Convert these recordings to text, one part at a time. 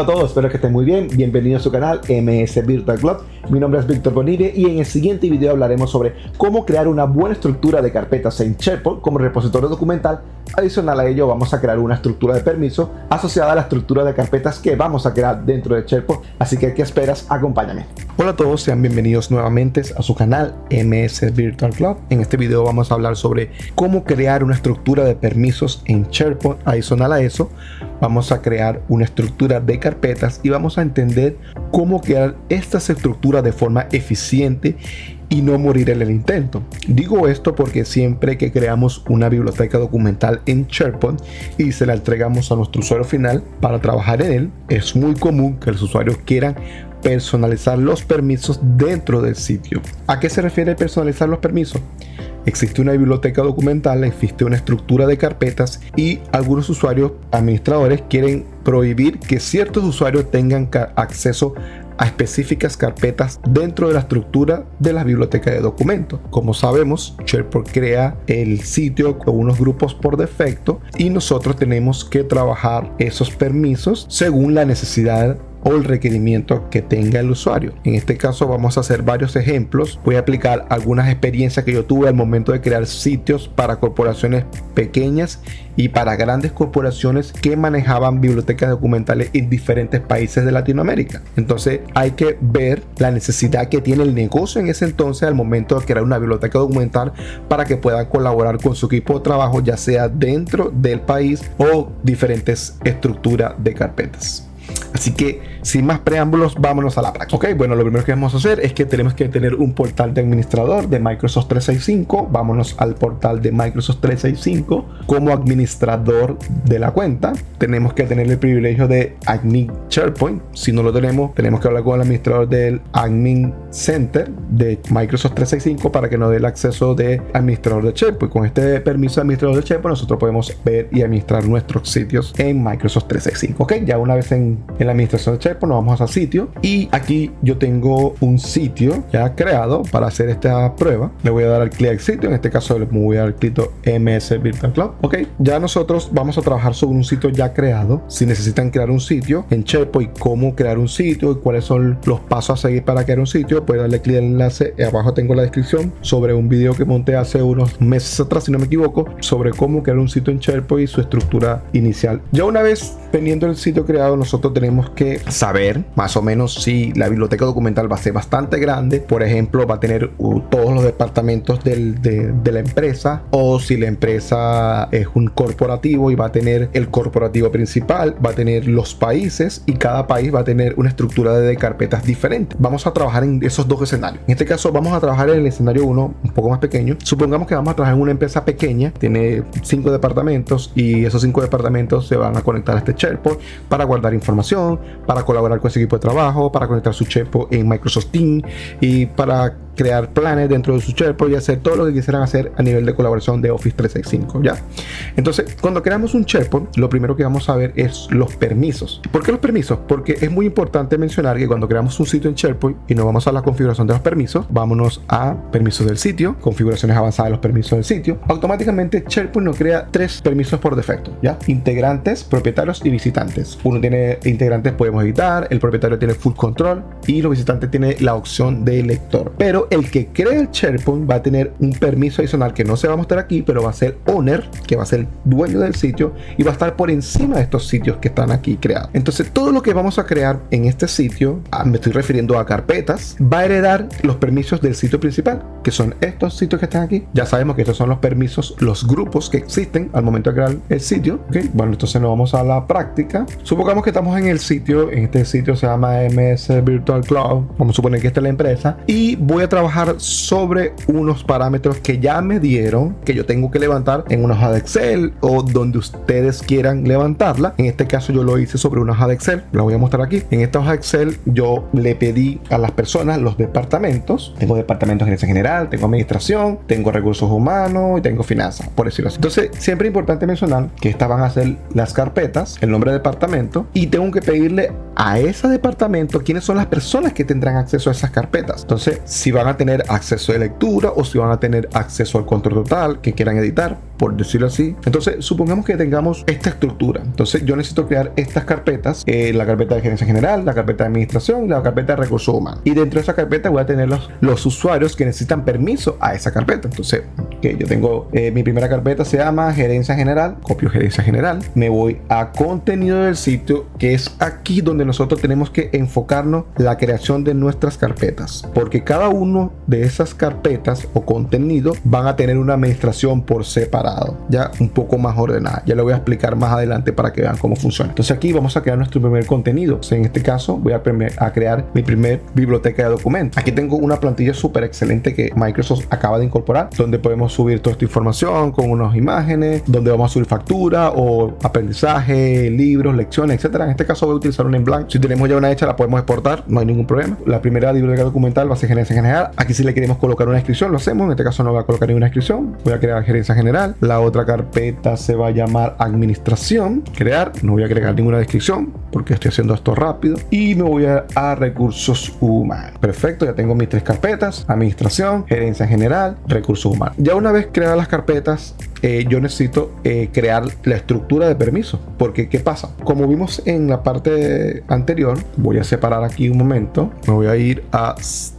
Hola a todos, espero que estén muy bien. Bienvenidos a su canal MS Virtual Club. Mi nombre es Víctor Bonille y en el siguiente video hablaremos sobre cómo crear una buena estructura de carpetas en SharePoint como repositorio documental. Adicional a ello, vamos a crear una estructura de permiso asociada a la estructura de carpetas que vamos a crear dentro de SharePoint. Así que, ¿qué esperas? Acompáñame. Hola a todos, sean bienvenidos nuevamente a su canal MS Virtual Club. En este video vamos a hablar sobre cómo crear una estructura de permisos en SharePoint. Adicional a eso, vamos a crear una estructura de carpetas y vamos a entender cómo crear estas estructuras de forma eficiente y no morir en el intento. Digo esto porque siempre que creamos una biblioteca documental en SharePoint y se la entregamos a nuestro usuario final para trabajar en él, es muy común que los usuarios quieran personalizar los permisos dentro del sitio. ¿A qué se refiere personalizar los permisos? Existe una biblioteca documental, existe una estructura de carpetas y algunos usuarios administradores quieren prohibir que ciertos usuarios tengan acceso a específicas carpetas dentro de la estructura de la biblioteca de documentos. Como sabemos, SharePoint crea el sitio con unos grupos por defecto y nosotros tenemos que trabajar esos permisos según la necesidad o el requerimiento que tenga el usuario. En este caso vamos a hacer varios ejemplos. Voy a aplicar algunas experiencias que yo tuve al momento de crear sitios para corporaciones pequeñas y para grandes corporaciones que manejaban bibliotecas documentales en diferentes países de Latinoamérica. Entonces hay que ver la necesidad que tiene el negocio en ese entonces al momento de crear una biblioteca documental para que puedan colaborar con su equipo de trabajo, ya sea dentro del país o diferentes estructuras de carpetas. Así que, sin más preámbulos, vámonos a la práctica. Ok, bueno, lo primero que vamos a hacer es que tenemos que tener un portal de administrador de Microsoft 365. Vámonos al portal de Microsoft 365. Como administrador de la cuenta, tenemos que tener el privilegio de Admin SharePoint. Si no lo tenemos, tenemos que hablar con el administrador del Admin Center de Microsoft 365 para que nos dé el acceso de administrador de SharePoint. Con este permiso de administrador de SharePoint, nosotros podemos ver y administrar nuestros sitios en Microsoft 365. Ok, ya una vez en la administración de SharePoint nos vamos a sitio y aquí yo tengo un sitio ya creado para hacer esta prueba. Le voy a dar al clic al sitio, en este caso le voy a dar clic MS Virtual Club. Ok, ya nosotros vamos a trabajar sobre un sitio ya creado. Si necesitan crear un sitio en SharePoint, cómo crear un sitio y cuáles son los pasos a seguir para crear un sitio, pueden darle clic al enlace. Abajo tengo la descripción sobre un video que monté hace unos meses atrás, si no me equivoco, sobre cómo crear un sitio en SharePoint y su estructura inicial. Ya una vez teniendo el sitio creado, nosotros tenemos que saber más o menos si la biblioteca documental va a ser bastante grande. Por ejemplo, va a tener todos los departamentos de la empresa, o si la empresa es un corporativo y va a tener el corporativo principal, va a tener los países y cada país va a tener una estructura de carpetas diferente. Vamos a trabajar en esos dos escenarios. En este caso vamos a trabajar en el escenario 1, un poco más pequeño. Supongamos que vamos a trabajar en una empresa pequeña, tiene 5 departamentos y esos 5 departamentos se van a conectar a este SharePoint para guardar información, para colaborar con su equipo de trabajo, para conectar su SharePoint en Microsoft Teams y para crear planes dentro de su SharePoint y hacer todo lo que quisieran hacer a nivel de colaboración de Office 365, ¿ya? Entonces, cuando creamos un SharePoint, lo primero que vamos a ver es los permisos. ¿Por qué los permisos? Porque es muy importante mencionar que cuando creamos un sitio en SharePoint y nos vamos a la configuración de los permisos, vámonos a permisos del sitio, configuraciones avanzadas de los permisos del sitio, automáticamente SharePoint nos crea 3 permisos por defecto, ¿ya? Integrantes, propietarios y visitantes. Uno tiene integrantes, podemos editar, el propietario tiene full control y los visitantes tiene la opción de lector. Pero el que crea el SharePoint va a tener un permiso adicional que no se va a mostrar aquí, pero va a ser owner, que va a ser el dueño del sitio y va a estar por encima de estos sitios que están aquí creados. Entonces, todo lo que vamos a crear en este sitio, me estoy refiriendo a carpetas, va a heredar los permisos del sitio principal, que son estos sitios que están aquí. Ya sabemos que estos son los permisos, los grupos que existen al momento de crear el sitio. ¿Okay? Bueno, entonces nos vamos a la práctica. Supongamos que estamos en el sitio, en este sitio se llama MS Virtual Cloud, vamos a suponer que esta es la empresa, y voy a trabajar sobre unos parámetros que ya me dieron, que yo tengo que levantar en una hoja de Excel o donde ustedes quieran levantarla. En este caso yo lo hice sobre una hoja de Excel, la voy a mostrar aquí. En esta hoja de Excel yo le pedí a las personas los departamentos. Tengo departamentos de gerencia general, tengo administración, tengo recursos humanos y tengo finanzas, por decirlo así. Entonces siempre es importante mencionar que estas van a ser las carpetas, el nombre de departamento, y tengo que pedirle a ese departamento quiénes son las personas que tendrán acceso a esas carpetas. Entonces, si van van a tener acceso de lectura o si van a tener acceso al control total que quieran editar, por decirlo así. Entonces, supongamos que tengamos esta estructura. Entonces, yo necesito crear estas carpetas, la carpeta de gerencia general, la carpeta de administración y la carpeta de recursos humanos. Y dentro de esa carpeta voy a tener los usuarios que necesitan permiso a esa carpeta. Entonces, yo tengo mi primera carpeta, se llama gerencia general, copio gerencia general, me voy a contenido del sitio, que es aquí donde nosotros tenemos que enfocarnos la creación de nuestras carpetas, porque cada uno de esas carpetas o contenido van a tener una administración por separado, ya un poco más ordenada. Ya lo voy a explicar más adelante para que vean cómo funciona. Entonces aquí vamos a crear nuestro primer contenido. O sea, en este caso voy a crear mi primer biblioteca de documentos. Aquí tengo una plantilla súper excelente que Microsoft acaba de incorporar, donde podemos subir toda esta información con unas imágenes, donde vamos a subir factura o aprendizaje, libros, lecciones, etcétera. En este caso voy a utilizar una en blanco. Si tenemos ya una hecha, la podemos exportar, no hay ningún problema. La primera biblioteca documental va a ser gerencia general. Aquí si le queremos colocar una descripción, lo hacemos. En este caso no voy a colocar ninguna descripción. Voy a crear gerencia general. La otra carpeta se va a llamar administración. Crear. No voy a agregar ninguna descripción porque estoy haciendo esto rápido. Y me voy a recursos humanos. Perfecto, ya tengo mis tres carpetas: administración, gerencia general, recursos humanos. Ya una vez creadas las carpetas, yo necesito crear la estructura de permisos, porque ¿qué pasa? Como vimos en la parte anterior, voy a separar aquí un momento, me voy a ir a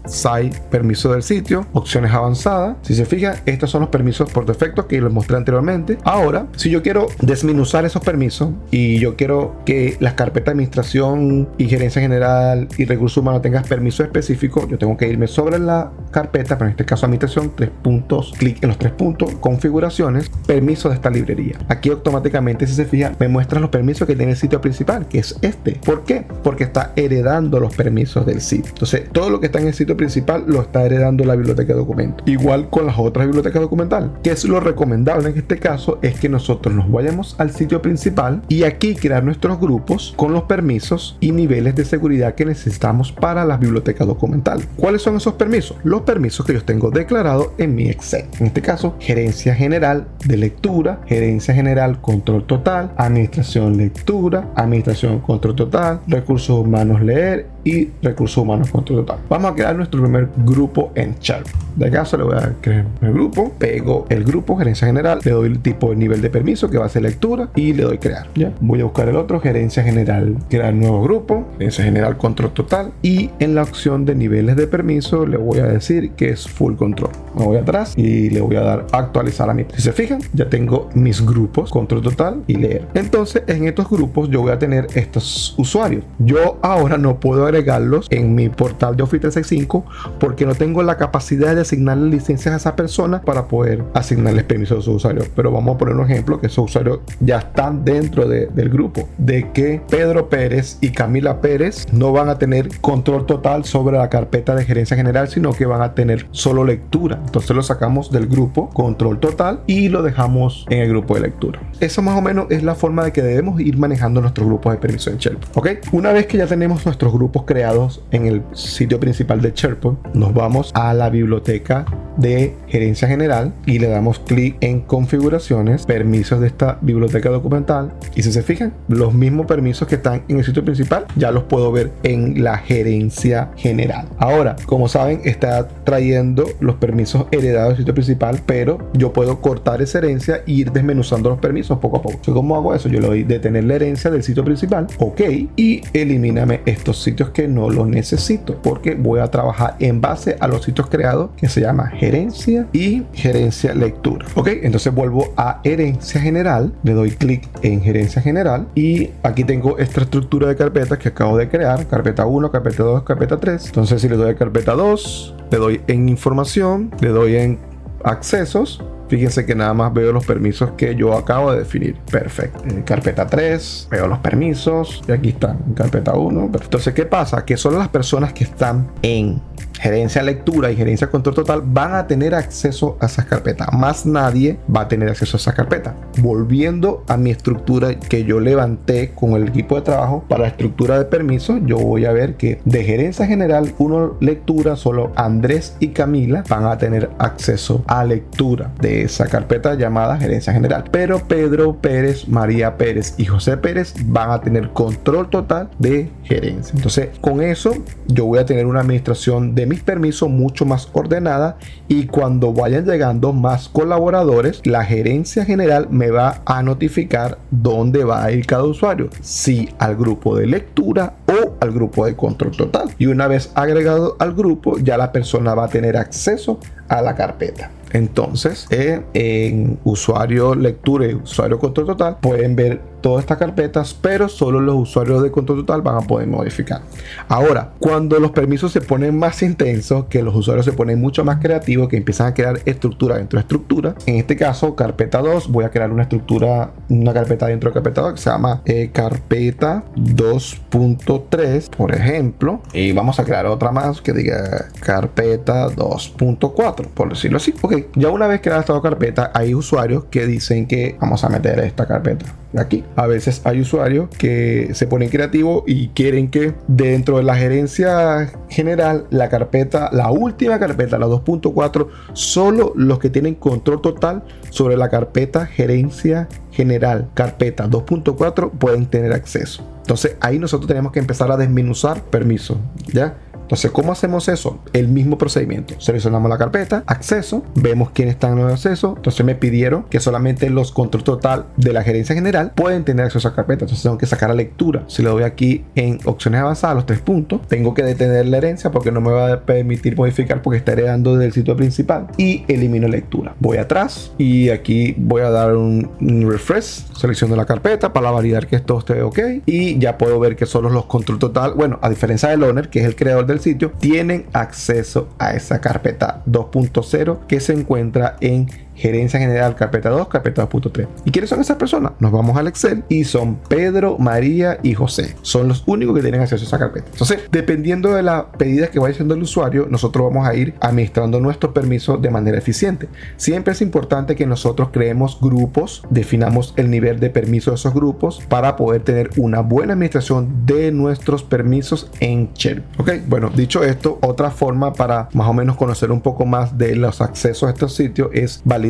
Site, permiso del sitio, opciones avanzadas. Si se fijan, estos son los permisos por defecto que les mostré anteriormente. Ahora, si yo quiero desmenuzar esos permisos y yo quiero que las carpetas de administración y gerencia general y recursos humanos tengan permisos específicos, yo tengo que irme sobre la carpeta, pero en este caso administración, 3 puntos, clic en los 3 puntos, configuraciones, permisos de esta librería. Aquí automáticamente, si se fijan, me muestran los permisos que tiene el sitio principal, que es este. ¿Por qué? Porque está heredando los permisos del sitio. Entonces, todo lo que está en el sitio principal lo está heredando la biblioteca de documentos. Igual con las otras bibliotecas documentales. Que es lo recomendable en este caso, es que nosotros nos vayamos al sitio principal y aquí crear nuestros grupos con los permisos y niveles de seguridad que necesitamos para las bibliotecas documentales. ¿Cuáles son esos permisos? Los permisos que yo tengo declarados en mi Excel. En este caso, gerencia general de lectura, gerencia general control total, administración lectura, administración control total, recursos humanos leer y recursos humanos control total. Vamos a crear nuestro primer grupo en Sharp. De caso le voy a crear el grupo, pego el grupo gerencia general, le doy el tipo de nivel de permiso que va a ser lectura y le doy crear. Ya voy a buscar el otro, gerencia general, crear nuevo grupo, gerencia general control total, y en la opción de niveles de permiso le voy a decir que es full control. Me voy atrás y le voy a dar actualizar a mí. Si se fijan, ya tengo mis grupos control total y leer. Entonces en estos grupos yo voy a tener estos usuarios. Yo ahora no puedo agregarlos en mi portal de Office 365 porque no tengo la capacidad de asignarle licencias a esa persona para poder asignarles permisos a sus usuarios. Pero vamos a poner un ejemplo, que esos usuarios ya están dentro del grupo, de que Pedro Pérez y Camila Pérez no van a tener control total sobre la carpeta de gerencia general, sino que van a tener solo lectura. Entonces lo sacamos del grupo control total y lo dejamos en el grupo de lectura. Eso más o menos es la forma de que debemos ir manejando nuestros grupos de permiso en SharePoint. ¿Ok? Una vez que ya tenemos nuestros grupos creados en el sitio principal de SharePoint, nos vamos a la biblioteca de gerencia general y le damos clic en configuraciones, permisos de esta biblioteca documental, y si se fijan, los mismos permisos que están en el sitio principal ya los puedo ver en la gerencia general. Ahora, como saben, está trayendo los permisos heredados del sitio principal, pero yo puedo cortar esa herencia e ir desmenuzando los permisos poco a poco. ¿Cómo hago eso? Yo le doy detener la herencia del sitio principal, ok, y elimíname estos sitios que no los necesito, porque voy a trabajar en base a los sitios creados, que se llama gerencia y gerencia lectura. Ok, entonces vuelvo a herencia general, le doy clic en gerencia general y aquí tengo esta estructura de carpetas que acabo de crear: carpeta 1, carpeta 2, carpeta 3. Entonces si le doy a carpeta 2, le doy en información, le doy en accesos. Fíjense que nada más veo los permisos que yo acabo de definir. Perfecto. En carpeta 3 veo los permisos y aquí están en carpeta 1. Entonces, ¿qué pasa? Que solo las personas que están en gerencia lectura y gerencia control total van a tener acceso a esas carpetas. Más nadie va a tener acceso a esas carpetas. Volviendo a mi estructura que yo levanté con el equipo de trabajo para la estructura de permisos, yo voy a ver que de gerencia general 1 lectura, solo Andrés y Camila van a tener acceso a lectura de esa carpeta llamada gerencia general, pero Pedro Pérez, María Pérez y José Pérez van a tener control total de gerencia. Entonces con eso yo voy a tener una administración de mis permisos mucho más ordenada, y cuando vayan llegando más colaboradores, la gerencia general me va a notificar dónde va a ir cada usuario, si al grupo de lectura o al grupo de control total. Y una vez agregado al grupo, ya la persona va a tener acceso a la carpeta. Entonces, en usuario lectura y usuario control total pueden ver todas estas carpetas, pero solo los usuarios de control total van a poder modificar. Ahora, cuando los permisos se ponen más intensos, que los usuarios se ponen mucho más creativos, que empiezan a crear estructura dentro de estructura, en este caso carpeta 2, voy a crear una estructura, una carpeta dentro de carpeta 2 que se llama carpeta 2.3, por ejemplo, y vamos a crear otra más que diga carpeta 2.4, por decirlo así. Ok, ya una vez creada esta carpeta, hay usuarios que dicen que vamos a meter esta carpeta aquí. A veces hay usuarios que se ponen creativos y quieren que dentro de la gerencia general, la carpeta, la última carpeta, la 2.4, solo los que tienen control total sobre la carpeta gerencia general, carpeta 2.4, pueden tener acceso. Entonces ahí nosotros tenemos que empezar a desmenuzar permisos, ¿ya? Entonces, ¿cómo hacemos eso? El mismo procedimiento. Seleccionamos la carpeta, acceso, vemos quién está en el acceso. Entonces me pidieron que solamente los control total de la gerencia general pueden tener acceso a la carpeta. Entonces tengo que sacar a lectura. Si le doy aquí en opciones avanzadas, los 3 puntos, tengo que detener la herencia porque no me va a permitir modificar porque está heredando del sitio principal, y elimino lectura. Voy atrás y aquí voy a dar un refresh, selecciono la carpeta para validar que esto esté ok, y ya puedo ver que solo los control total, bueno, a diferencia del owner, que es el creador del sitio, tienen acceso a esa carpeta 2.0 que se encuentra en gerencia general, carpeta 2, carpeta 2.3. ¿Y quiénes son esas personas? Nos vamos al Excel y son Pedro, María y José. Son los únicos que tienen acceso a esa carpeta. Entonces, dependiendo de la pedida que vaya haciendo el usuario, nosotros vamos a ir administrando nuestros permisos de manera eficiente. Siempre es importante que nosotros creemos grupos, definamos el nivel de permiso de esos grupos para poder tener una buena administración de nuestros permisos en SharePoint. Ok, bueno, dicho esto, otra forma para más o menos conocer un poco más de los accesos a estos sitios es validando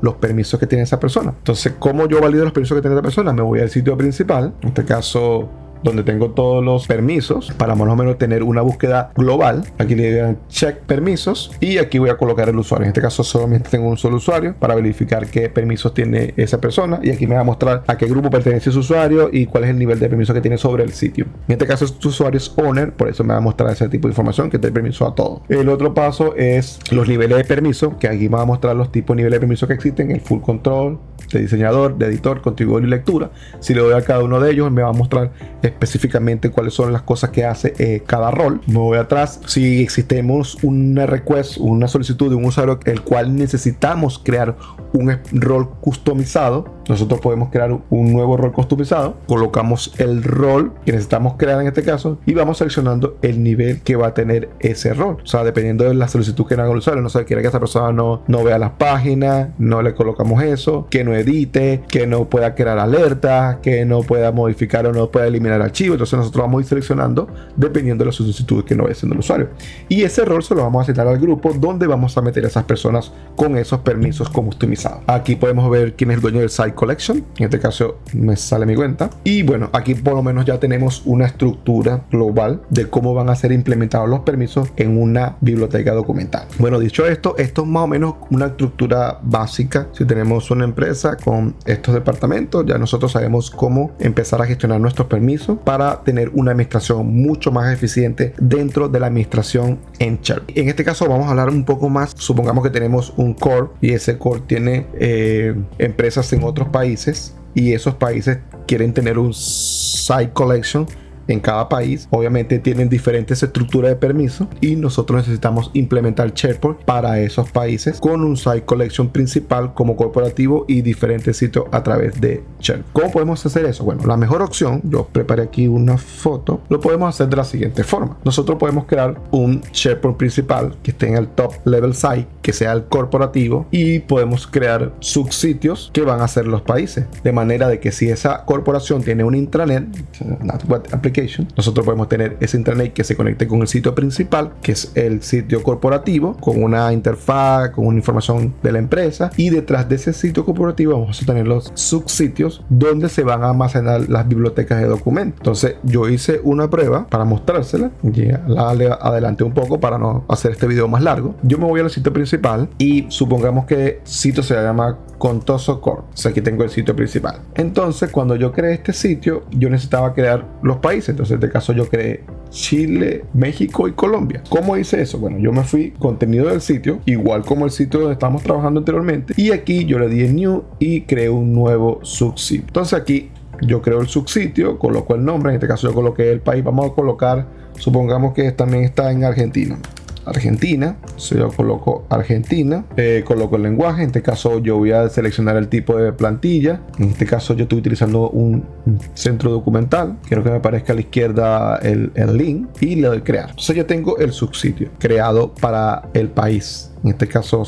los permisos que tiene esa persona. Entonces, ¿cómo yo valido los permisos que tiene esa persona? Me voy al sitio principal, en este caso donde tengo todos los permisos, para más o menos tener una búsqueda global. Aquí le digan check permisos y aquí voy a colocar el usuario. En este caso solamente tengo un solo usuario para verificar qué permisos tiene esa persona, y aquí me va a mostrar a qué grupo pertenece ese usuario y cuál es el nivel de permiso que tiene sobre el sitio. En este caso este usuario es owner, por eso me va a mostrar ese tipo de información, que te permiso a todo. El otro paso es los niveles de permiso, que aquí me va a mostrar los tipos de niveles de permiso que existen: el full control, de diseñador, de editor, contribuidor y lectura. Si le doy a cada uno de ellos, me va a mostrar específicamente cuáles son las cosas que hace cada rol. Me voy atrás. Si existemos una request, una solicitud de un usuario el cual necesitamos crear un rol customizado, nosotros podemos crear un nuevo rol customizado. Colocamos el rol que necesitamos crear en este caso y vamos seleccionando el nivel que va a tener ese rol. O sea, dependiendo de la solicitud que haga el usuario, no se quiere que esa persona no vea las páginas, no le colocamos eso, que no edite, que no pueda crear alertas, que no pueda modificar o no pueda eliminar archivos. Entonces nosotros vamos a ir seleccionando dependiendo de la solicitud que nos vaya haciendo el usuario, y ese rol se lo vamos a asignar al grupo donde vamos a meter a esas personas con esos permisos customizados. Aquí podemos ver quién es el dueño del site collection. En este caso me sale mi cuenta, y bueno, aquí por lo menos ya tenemos una estructura global de cómo van a ser implementados los permisos en una biblioteca documental. Bueno, dicho esto es más o menos una estructura básica. Si tenemos una empresa con estos departamentos, ya nosotros sabemos cómo empezar a gestionar nuestros permisos para tener una administración mucho más eficiente dentro de la administración en SharePoint. En este caso vamos a hablar un poco más. Supongamos que tenemos un core y ese core tiene empresas en otros países, y esos países quieren tener un site collection en cada país. Obviamente tienen diferentes estructuras de permiso y nosotros necesitamos implementar SharePoint para esos países con un site collection principal como corporativo y diferentes sitios a través de SharePoint. ¿Cómo podemos hacer eso? Bueno, la mejor opción, yo preparé aquí una foto, lo podemos hacer de la siguiente forma. Nosotros podemos crear un SharePoint principal que esté en el top level site, que sea el corporativo, y podemos crear subsitios que van a ser los países, de manera de que si esa corporación tiene un intranet, Web Application Application. Nosotros podemos tener ese intranet que se conecte con el sitio principal, que es el sitio corporativo, con una interfaz, con una información de la empresa, y detrás de ese sitio corporativo vamos a tener los subsitios donde se van a almacenar las bibliotecas de documentos. Entonces yo hice una prueba para mostrársela, ya la adelanté un poco para no hacer este video más largo. Yo me voy al sitio principal y supongamos que el sitio se llama Contoso Corp. O sea, aquí tengo el sitio principal. Entonces cuando yo creé este sitio, yo necesitaba crear los países. Entonces en este caso yo creé Chile, México y Colombia. ¿Cómo hice eso? Bueno, yo me fui contenido del sitio, igual como el sitio donde estábamos trabajando anteriormente, y aquí yo le di en New y creé un nuevo subsitio. Entonces aquí yo creo el subsitio, coloco el nombre, en este caso yo coloqué el país. Vamos a colocar, supongamos que también está en Argentina. So yo coloco Argentina, coloco el lenguaje. En este caso yo voy a seleccionar el tipo de plantilla. En este caso yo estoy utilizando un centro documental. Quiero que me aparezca a la izquierda el link y le doy crear. Entonces yo tengo el subsitio creado para el país. En este caso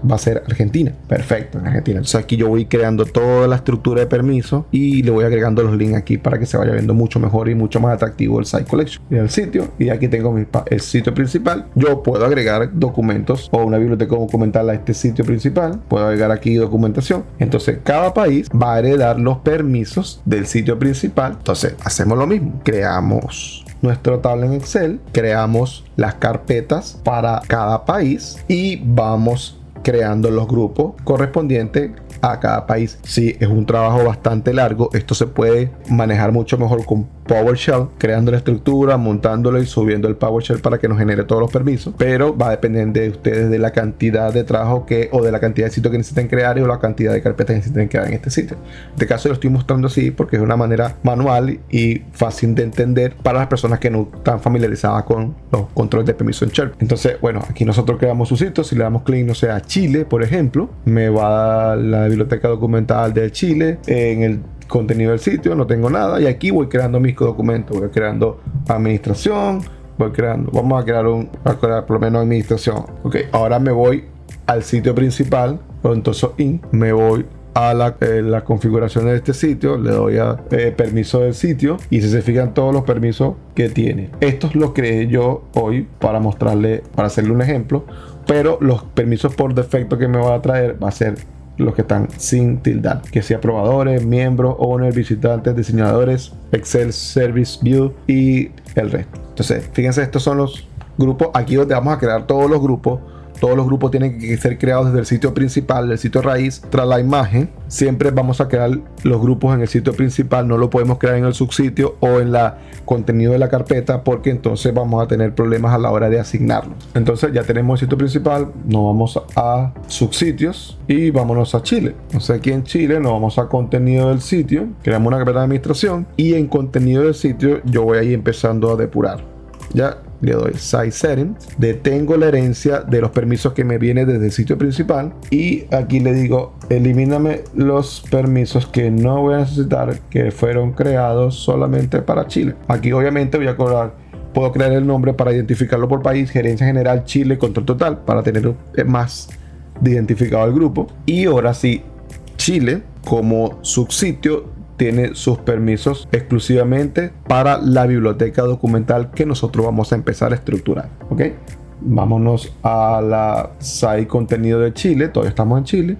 va a ser Argentina. Perfecto, en Argentina. Entonces aquí yo voy creando toda la estructura de permiso y le voy agregando los links aquí para que se vaya viendo mucho mejor y mucho más atractivo el site collection y el sitio. Y aquí tengo el sitio principal. Yo puedo agregar documentos o una biblioteca documental a este sitio principal. Puedo agregar aquí documentación. Entonces cada país va a heredar los permisos del sitio principal. Entonces hacemos lo mismo. Creamos nuestra tabla en Excel, creamos las carpetas para cada país y vamos creando los grupos correspondientes a cada país. Sí, es un trabajo bastante largo. Esto se puede manejar mucho mejor con PowerShell, creando la estructura, montándolo y subiendo el PowerShell para que nos genere todos los permisos, pero va a depender de ustedes de la cantidad de trabajo o de la cantidad de sitios que necesiten crear o la cantidad de carpetas que necesiten crear en este sitio. En este caso lo estoy mostrando así porque es una manera manual y fácil de entender para las personas que no están familiarizadas con los controles de permiso en SharePoint. Entonces, bueno, aquí nosotros creamos su sitio. Si le damos clic, no sé, a Chile, por ejemplo, me va a dar la biblioteca documental de Chile. En el contenido del sitio no tengo nada y aquí voy creando mis documentos, voy creando administración, vamos a crear por lo menos administración. Ok, ahora me voy al sitio principal, entonces me voy a la configuración de este sitio, le doy a permiso del sitio y si se fijan todos los permisos que tiene. Estos los creé yo hoy para mostrarle, para hacerle un ejemplo, pero los permisos por defecto que me va a traer va a ser los que están sin tildar, que sea probadores, miembros, owners, visitantes, diseñadores, Excel Service View y el resto. Entonces, fíjense, estos son los grupos aquí donde vamos a crear todos los grupos. Todos los grupos tienen que ser creados desde el sitio principal, del sitio raíz, tras la imagen. Siempre vamos a crear los grupos en el sitio principal, no lo podemos crear en el subsitio o en la contenido de la carpeta porque entonces vamos a tener problemas a la hora de asignarlos. Entonces ya tenemos el sitio principal, nos vamos a subsitios y vámonos a Chile. Entonces aquí en Chile nos vamos a contenido del sitio, creamos una carpeta de administración y en contenido del sitio yo voy ahí empezando a depurar. Ya le doy Site Settings, detengo la herencia de los permisos que me viene desde el sitio principal y aquí le digo elimíname los permisos que no voy a necesitar, que fueron creados solamente para Chile. Aquí obviamente voy a puedo crear el nombre para identificarlo por país, gerencia general Chile, control total, para tener más identificado el grupo. Y ahora sí, Chile como subsitio tiene sus permisos exclusivamente para la biblioteca documental que nosotros vamos a empezar a estructurar. Ok, vámonos a la site contenido de Chile. Todavía estamos en Chile.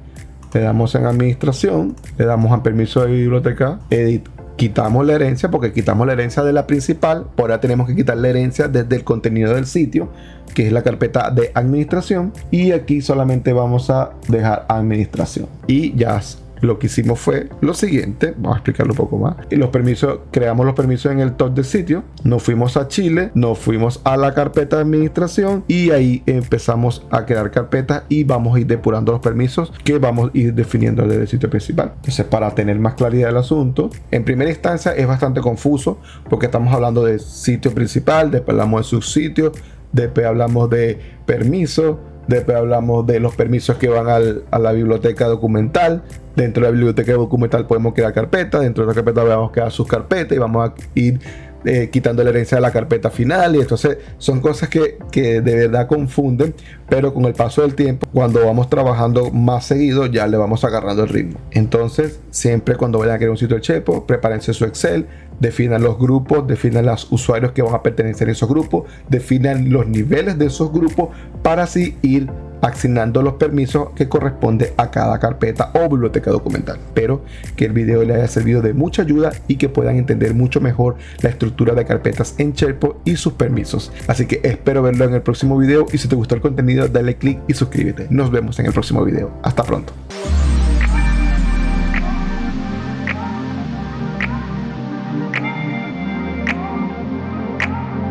Le damos en administración, le damos a permiso de biblioteca, edit. Quitamos la herencia porque quitamos la herencia de la principal. Ahora tenemos que quitar la herencia desde el contenido del sitio, que es la carpeta de administración, y aquí solamente vamos a dejar administración y ya. Lo que hicimos fue lo siguiente, vamos a explicarlo un poco más. Y los permisos, creamos los permisos en el top del sitio, nos fuimos a Chile, nos fuimos a la carpeta de administración y ahí empezamos a crear carpetas y vamos a ir depurando los permisos que vamos a ir definiendo desde el sitio principal. Entonces, para tener más claridad del asunto, en primera instancia es bastante confuso porque estamos hablando del sitio principal, después hablamos de subsitio, después hablamos de permisos, después hablamos de los permisos que van a la biblioteca documental. Dentro de la biblioteca documental podemos crear carpetas. Dentro de la carpeta vamos a crear sus carpetas y vamos a ir quitando la herencia de la carpeta final, y entonces son cosas que de verdad confunden, pero con el paso del tiempo, cuando vamos trabajando más seguido, ya le vamos agarrando el ritmo. Entonces, siempre cuando vayan a crear un sitio de SharePoint, prepárense su Excel, definan los grupos, definan los usuarios que van a pertenecer a esos grupos, definan los niveles de esos grupos para así ir asignando los permisos que corresponde a cada carpeta o biblioteca documental. Espero que el video les haya servido de mucha ayuda y que puedan entender mucho mejor la estructura de carpetas en SharePoint y sus permisos. Así que espero verlo en el próximo video, y si te gustó el contenido dale click y suscríbete. Nos vemos en el próximo video. Hasta pronto.